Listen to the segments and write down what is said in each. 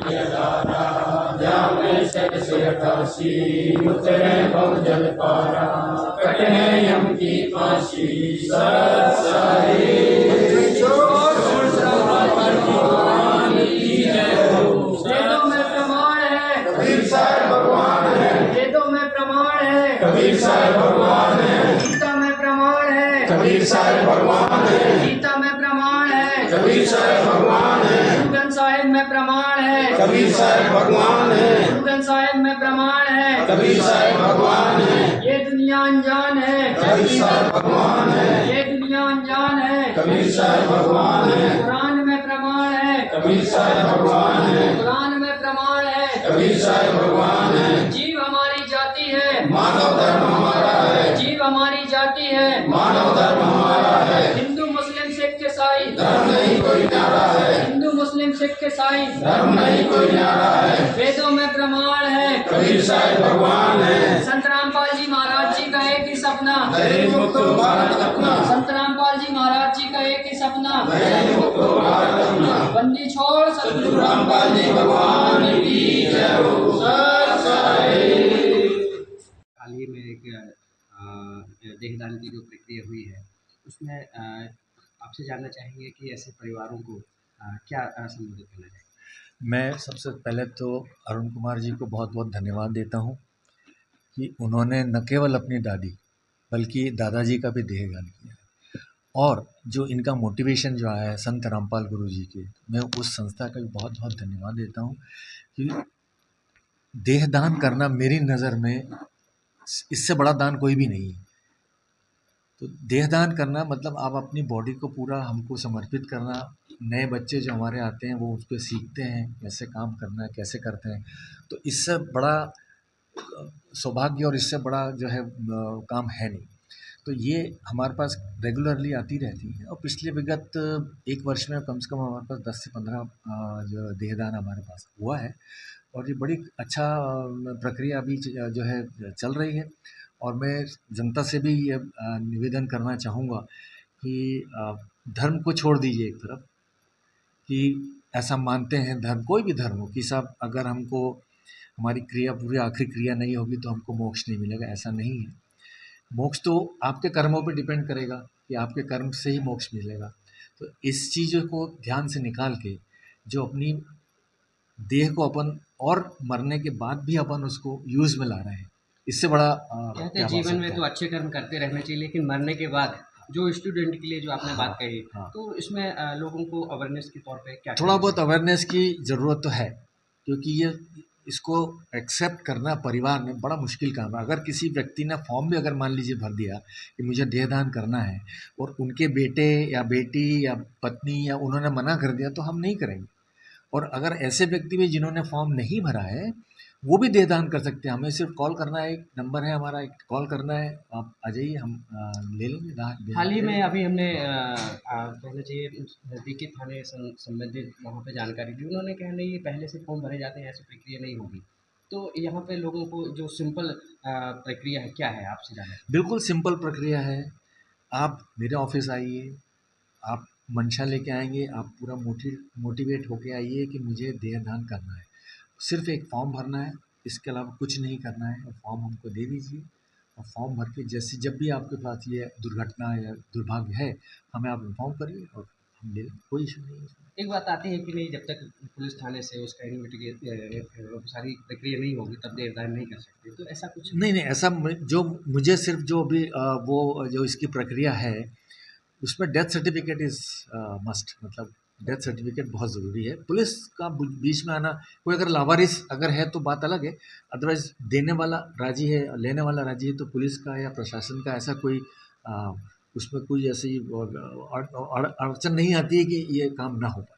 यदारा जामे से काशी उतरे बहुजल पारा कटे यम की फांसी सत्साई वेदों में प्रमाण है कबीर साहब भगवान है वेदों में प्रमाण है कबीर साहब भगवान है गीता में प्रमाण है कबीर साहब भगवान है गीता में प्रमाण है कबीर साहब भगवान है गुरु ग्रंथ साहिब में प्रमाण है कबीर साहब भगवान है गुरु ग्रंथ साहिब में प्रमाण है कबीर साहब भगवान है ये दुनिया अनजान है कबीर साहब भगवान है ये दुनिया अनजान है कबीर साहब भगवान है कुरान में प्रमाण है कबीर साहब भगवान है कुरान में प्रमाण है कबीर साहब भगवान है जीव हमारी जाति है मानव धर्म हमारा है जीव हमारी जाति है मानव धर्म हमारा है हिंदू मुस्लिम सिख ईसाई धर्म नहीं कोई न्यारा है हिंदू मुस्लिम सिख ईसाई धर्म नहीं कोई न्यारा है वेदों में प्रमाण है कबीर साहब भगवान है संत रामपाल जी महाराज जी का एक ही सपना दहेज मुक्त भारत अपना संत रामपाल जी महाराज जी का एक ही सपना दहेज मुक्त भारत अपना बंदी छोड़ सतगुरु रामपाल जी भगवान की जय हो। हाल ही में एक देहदान की जो प्रक्रिया हुई है उसमें आपसे जानना चाहेंगे कि ऐसे परिवारों को क्या संबोधित करना चाहिए। मैं सबसे पहले तो अरुण कुमार जी को बहुत बहुत धन्यवाद देता हूँ कि उन्होंने न केवल अपनी दादी बल्कि दादाजी का भी देहदान किया और जो इनका मोटिवेशन जो आया है संत रामपाल गुरु जी के, मैं उस संस्था का भी बहुत बहुत धन्यवाद देता हूँ कि देहदान करना मेरी नज़र में इससे बड़ा दान कोई भी नहीं है। तो देहदान करना मतलब आप अपनी बॉडी को पूरा हमको समर्पित करना। नए बच्चे जो हमारे आते हैं वो उस पर सीखते हैं कैसे काम करना है, कैसे करते हैं। तो इससे बड़ा सौभाग्य और इससे बड़ा जो है काम है नहीं। तो ये हमारे पास रेगुलरली आती रहती है और पिछले विगत एक वर्ष में कम से कम हमारे पास 10 से 15 जो देहदान हमारे पास हुआ है और ये बड़ी अच्छा प्रक्रिया अभी जो है चल रही है। और मैं जनता से भी ये निवेदन करना चाहूँगा कि धर्म को छोड़ दीजिए एक तरफ, कि ऐसा मानते हैं धर्म कोई भी धर्म हो कि साहब अगर हमको हमारी क्रिया पूरी आखिरी क्रिया नहीं होगी तो हमको मोक्ष नहीं मिलेगा, ऐसा नहीं है। मोक्ष तो आपके कर्मों पे डिपेंड करेगा कि आपके कर्म से ही मोक्ष मिलेगा। तो इस चीज़ को ध्यान से निकाल के जो अपनी देह को अपन और मरने के बाद भी अपन उसको यूज़ में ला रहे हैं, इससे बड़ा कहते हैं जीवन में तो अच्छे कर्म करते रहने चाहिए लेकिन मरने के बाद जो स्टूडेंट के लिए जो आपने बात कही तो इसमें लोगों को अवेयरनेस के तौर पे क्या थोड़ा बहुत अवेयरनेस की ज़रूरत तो है, क्योंकि ये इसको एक्सेप्ट करना परिवार में बड़ा मुश्किल काम है। अगर किसी व्यक्ति ने फॉर्म भी अगर मान लीजिए भर दिया कि मुझे देहदान करना है और उनके बेटे या बेटी या पत्नी या उन्होंने मना कर दिया तो हम नहीं करेंगे। और अगर ऐसे व्यक्ति भी जिन्होंने फॉर्म नहीं भरा है वो भी देहदान कर सकते हैं। हमें सिर्फ कॉल करना है, एक नंबर है हमारा, एक कॉल करना है, आप आ जाइए, हम ले लेंगे। हाल ही में अभी हमने कहना चाहिए नज़दीकी थाने संबंधित वहाँ पे जानकारी दी, उन्होंने कहा नहीं ये पहले से फॉर्म भरे जाते हैं, ऐसी प्रक्रिया नहीं होगी। तो यहाँ पे लोगों को जो सिंपल प्रक्रिया है क्या है आपसे जानना। बिल्कुल सिंपल प्रक्रिया है। आप मेरे ऑफिस आइए, आप मंशा लेके आएंगे, आप पूरा मोटिवेट होके आइए कि मुझे देहदान करना है। सिर्फ एक फॉर्म भरना है, इसके अलावा कुछ नहीं करना है। और फॉर्म हमको दे दीजिए और फॉर्म भर के जैसे जब भी आपके पास ये दुर्घटना या दुर्भाग्य है हमें आप इन्फॉर्म करिए और हम ले लेंगे, कोई इशू नहीं है इसमें। एक बात आती है कि नहीं जब तक पुलिस थाने से उसका सारी प्रक्रिया नहीं होगी तब देहदान नहीं कर सकते, तो ऐसा कुछ नहीं, ऐसा जो मुझे सिर्फ जो अभी वो जो इसकी प्रक्रिया है उसमें डेथ सर्टिफिकेट इज़ मस्ट, मतलब डेथ सर्टिफिकेट बहुत ज़रूरी है। पुलिस का बीच में आना, कोई अगर लावारिस अगर है तो बात अलग है, अदरवाइज़ देने वाला राजी है, लेने वाला राजी है, तो पुलिस का या प्रशासन का ऐसा कोई उसमें कोई ऐसी अड़चन नहीं आती है कि ये काम ना हो पाए।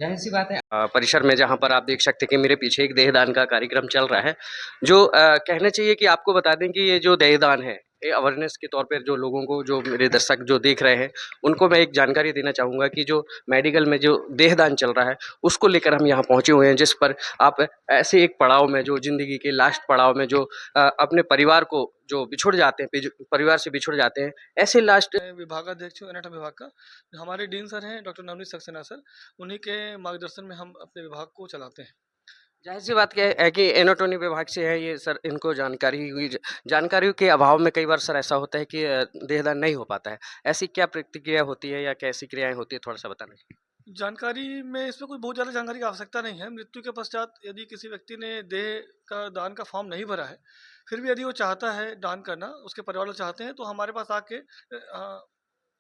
जाहिर सी बात है परिसर में जहाँ पर आप देख सकते हैं कि मेरे पीछे एक देहदान का कार्यक्रम चल रहा है, जो कहना चाहिए कि आपको बता दें कि ये जो देहदान है ये अवेयरनेस के तौर पर जो लोगों को, जो मेरे दर्शक जो देख रहे हैं उनको मैं एक जानकारी देना चाहूँगा कि जो मेडिकल में जो देहदान चल रहा है उसको लेकर हम यहाँ पहुँचे हुए हैं, जिस पर आप ऐसे एक पड़ाव में जो ज़िंदगी के लास्ट पड़ाव में जो अपने परिवार को जो बिछुड़ जाते हैं, परिवार से बिछुड़ जाते हैं, ऐसे लास्ट विभागाध्यक्ष हूँ एनाटॉमी विभाग का। हमारे डीन सर हैं डॉक्टर नवनीत सक्सेना सर, उन्हीं के मार्गदर्शन में हम अपने विभाग को चलाते हैं। जाहिर सी बात क्या है कि एनाटॉमी विभाग से है ये सर, इनको जानकारी हुई, जानकारी के अभाव में कई बार सर ऐसा होता है कि देहदान नहीं हो पाता है। ऐसी क्या प्रतिक्रिया होती है या कैसी क्रियाएं होती है, थोड़ा सा बताना। जानकारी में इसमें कोई बहुत ज़्यादा जानकारी की आवश्यकता नहीं है। मृत्यु के पश्चात यदि किसी व्यक्ति ने देह का दान का फॉर्म नहीं भरा है, फिर भी यदि वो चाहता है दान करना, उसके परिवार वाले चाहते हैं, तो हमारे पास आके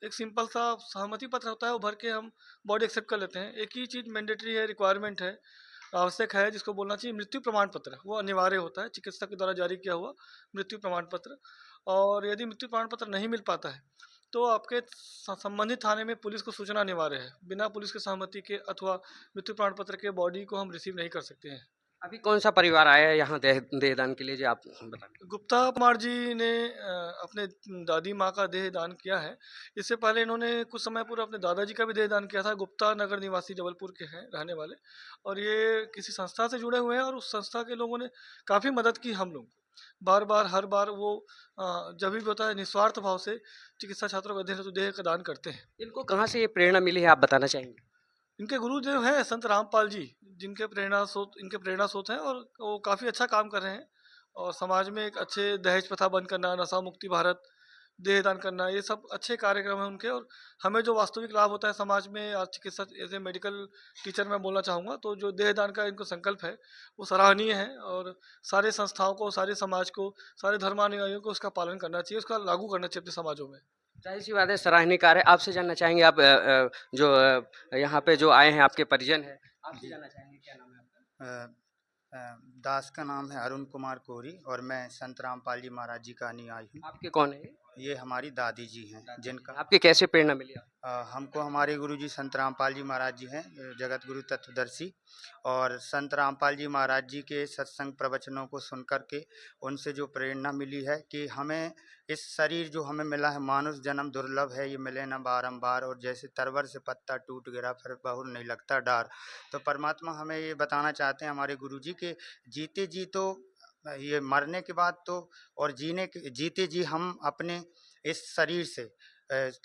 एक सिंपल सा सहमति पत्र होता है, वो भर के हम बॉडी एक्सेप्ट कर लेते हैं। एक ही चीज़ मैंडेटरी है, रिक्वायरमेंट है, आवश्यक है, जिसको बोलना चाहिए मृत्यु प्रमाण पत्र। वो अनिवार्य होता है, चिकित्सक के द्वारा जारी किया हुआ मृत्यु प्रमाण पत्र। और यदि मृत्यु प्रमाण पत्र नहीं मिल पाता है, तो आपके संबंधित थाने में पुलिस को सूचना अनिवार्य है। बिना पुलिस की सहमति के अथवा मृत्यु प्रमाण पत्र के बॉडी को हम रिसीव नहीं कर सकते हैं। अभी कौन सा परिवार आया है यहाँ देहदान के लिए, जो आप बताएं। गुप्ता कुमार जी ने अपने दादी माँ का देह दान किया है। इससे पहले इन्होंने कुछ समय पूर्व अपने दादाजी का भी देह दान किया था। गुप्ता नगर निवासी जबलपुर के हैं रहने वाले, और ये किसी संस्था से जुड़े हुए हैं, और उस संस्था के लोगों ने काफ़ी मदद की हम लोग को। बार बार हर बार वो जब भी होता है निस्वार्थ भाव से चिकित्सा छात्रों का देह तो देह का दान करते हैं। इनको कहाँ से ये प्रेरणा मिली है, आप बताना चाहेंगे। इनके गुरुदेव हैं संत रामपाल जी, जिनके इनके प्रेरणा स्रोत हैं, और वो काफ़ी अच्छा काम कर रहे हैं। और समाज में एक अच्छे दहेज प्रथा बंद करना, नशा मुक्ति भारत, देह दान करना, ये सब अच्छे कार्यक्रम हैं उनके। और हमें जो वास्तविक लाभ होता है समाज में, आज चिकित्सा ऐसे मेडिकल टीचर मैं बोलना चाहूँगा, तो जो देह दान का इनको संकल्प है वो सराहनीय है। और सारे संस्थाओं को, सारे समाज को, सारे धर्मानुयायियों को उसका पालन करना चाहिए, उसका लागू करना चाहिए अपने समाजों में। जाहिर सी बात है, सराहनीय कार्य। आपसे जानना चाहेंगे, आप जो यहाँ पे जो आए हैं आपके परिजन हैं, आपसे जानना चाहेंगे क्या नाम है आपका। दास का नाम है अरुण कुमार कोरी, और मैं संत रामपाल जी महाराज जी का अनुयायी हूँ। आपके कौन है ये हमारी दादी जी हैं, जिनका आपके कैसे प्रेरणा मिली आपको? हमको हमारे गुरुजी संत रामपाल जी महाराज जी हैं, जगत गुरु तत्वदर्शी। और संत रामपाल जी महाराज जी के सत्संग प्रवचनों को सुन कर के उनसे जो प्रेरणा मिली है कि हमें इस शरीर जो हमें मिला है, मानुष जन्म दुर्लभ है, ये मिले न बारंबार, और जैसे तरवर से पत्ता टूट गिरा फिर बहुर नहीं लगता डार। तो परमात्मा हमें ये बताना चाहते हैं हमारे गुरुजी के जीते जी तो ये मरने के बाद तो, और जीते जी हम अपने इस शरीर से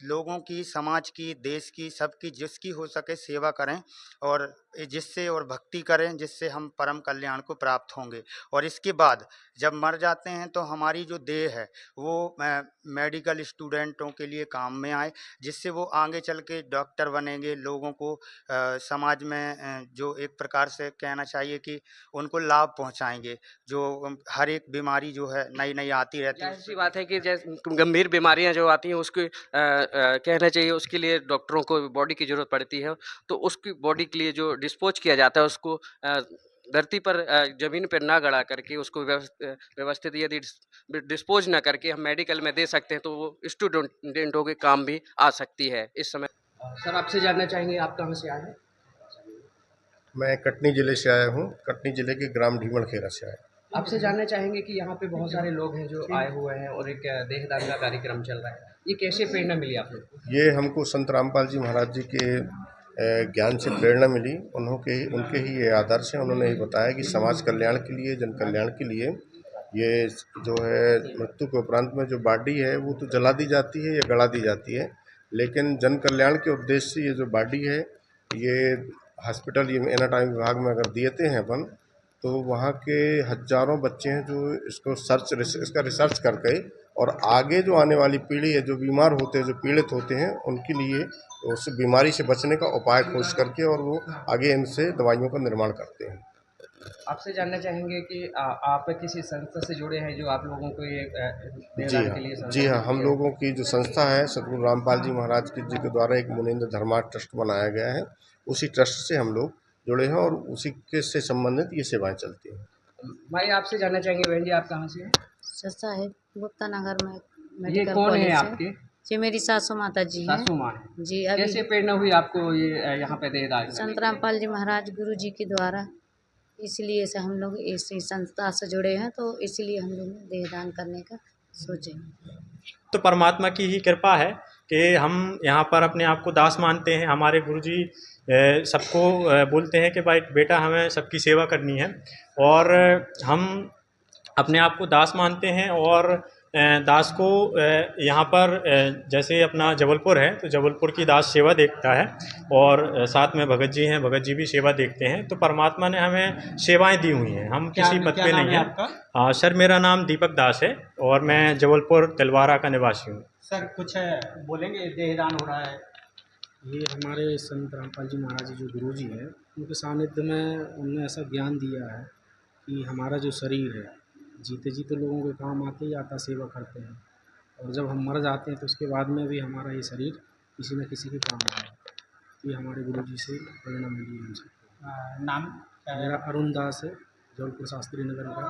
लोगों की, समाज की, देश की, सबकी जिसकी हो सके सेवा करें, और जिससे और भक्ति करें, जिससे हम परम कल्याण को प्राप्त होंगे। और इसके बाद जब मर जाते हैं तो हमारी जो देह है वो मेडिकल स्टूडेंटों के लिए काम में आए, जिससे वो आगे चल के डॉक्टर बनेंगे, लोगों को समाज में जो एक प्रकार से कहना चाहिए कि उनको लाभ पहुंचाएंगे। जो हर एक बीमारी जो है नई नई आती रहती है। जाहिर सी बात है कि जैसे गंभीर बीमारियां जो आती हैं उसकी कहना चाहिए, उसके लिए डॉक्टरों को बॉडी की ज़रूरत पड़ती है। तो उसकी बॉडी के लिए जो डिस्पोज किया जाता है उसको धरती पर, ज़मीन पर ना गड़ा करके उसको व्यवस्थित यदि डिस्पोज ना करके हम मेडिकल में दे सकते हैं तो वो स्टूडेंटों के काम भी आ सकती है इस समय। सर, आपसे जानना चाहेंगे, आप कहाँ से आए हैं। मैं कटनी ज़िले से आया हूँ, कटनी ज़िले के ग्राम ढीमल खेरा से आया। आपसे जानना चाहेंगे कि यहाँ पे बहुत सारे लोग हैं जो आए हुए हैं और एक देहदान का कार्यक्रम चल रहा है, ये कैसे प्रेरणा मिली आप लोग को। ये हमको संत रामपाल जी महाराज जी के ज्ञान से प्रेरणा मिली। उनके ही ये आदर्श हैं। उन्होंने ये बताया कि समाज कल्याण के लिए, जन कल्याण के लिए ये जो है मृत्यु के उपरांत में जो बॉडी है वो तो जला दी जाती है या गड़ा दी जाती है, लेकिन जन कल्याण के उद्देश्य से ये जो बॉडी है ये हॉस्पिटल, ये एनाटॉमी विभाग में अगर देते हैं अपन, तो वहाँ के हजारों बच्चे हैं जो इसका रिसर्च करके, और आगे जो आने वाली पीढ़ी है, जो बीमार होते हैं, जो पीड़ित होते हैं, उनके लिए उस बीमारी से बचने का उपाय खोज करके और वो आगे इनसे दवाइयों का निर्माण करते हैं। आपसे जानना चाहेंगे कि आप किसी संस्था से जुड़े हैं जो आप लोगों को ये देहदान के लिए जी हाँ, हम लोगों की जो संस्था है सतगुरु रामपाल जी महाराज जी के द्वारा एक मुनीन्द्र धर्मा ट्रस्ट बनाया गया है, उसी ट्रस्ट से हम लोग जुड़े हैं और उसी के से संबंधित ये सेवाएं चलती हैं। भाई, आपसे जानना चाहेंगे, बहन जी आप कहाँ से हैं। सस्ता है गुप्ता नगर में ये मेडिकल कौन कॉलेज है है। आपके। ये मेरी सासू माता जी हैं। सासू माँ है। जी, अभी कैसे प्रेरणा हुई आपको ये यहाँ पे देहदान करने संत की? रामपाल जी महाराज गुरु जी के द्वारा, इसलिए से हम लोग इसी संस्था से जुड़े हैं, तो इसलिए हम लोग देहदान करने का सोचे। तो परमात्मा की ही कृपा है कि हम यहाँ पर अपने आप को दास मानते हैं। हमारे गुरुजी सबको बोलते हैं कि भाई बेटा हमें सबकी सेवा करनी है, और हम अपने आप को दास मानते हैं। और दास को यहाँ पर जैसे अपना जबलपुर है तो जबलपुर की दास सेवा देखता है, और साथ में भगत जी हैं, भगत जी भी सेवा देखते हैं। तो परमात्मा ने हमें सेवाएं दी हुई हैं, हम किसी पद पे नहीं हैं। हाँ सर, मेरा नाम दीपक दास है और मैं जबलपुर तिलवारा का निवासी हूँ। सर कुछ बोलेंगे, देहदान हो रहा है। ये हमारे संत रामपाल जी महाराज जी जो गुरु जी हैं, उनके सानिध्य में उन्होंने ऐसा ज्ञान दिया है कि हमारा जो शरीर है जीते जीते लोगों के काम आते ही आता, सेवा करते हैं, और जब हम मर जाते हैं तो उसके बाद में भी हमारा ये शरीर किसी न किसी के काम आए। तो ये हमारे गुरु जी से प्रेरणा मिली है हमसे। नाम मेरा अरुण दास है, जबलपुर शास्त्री नगर का।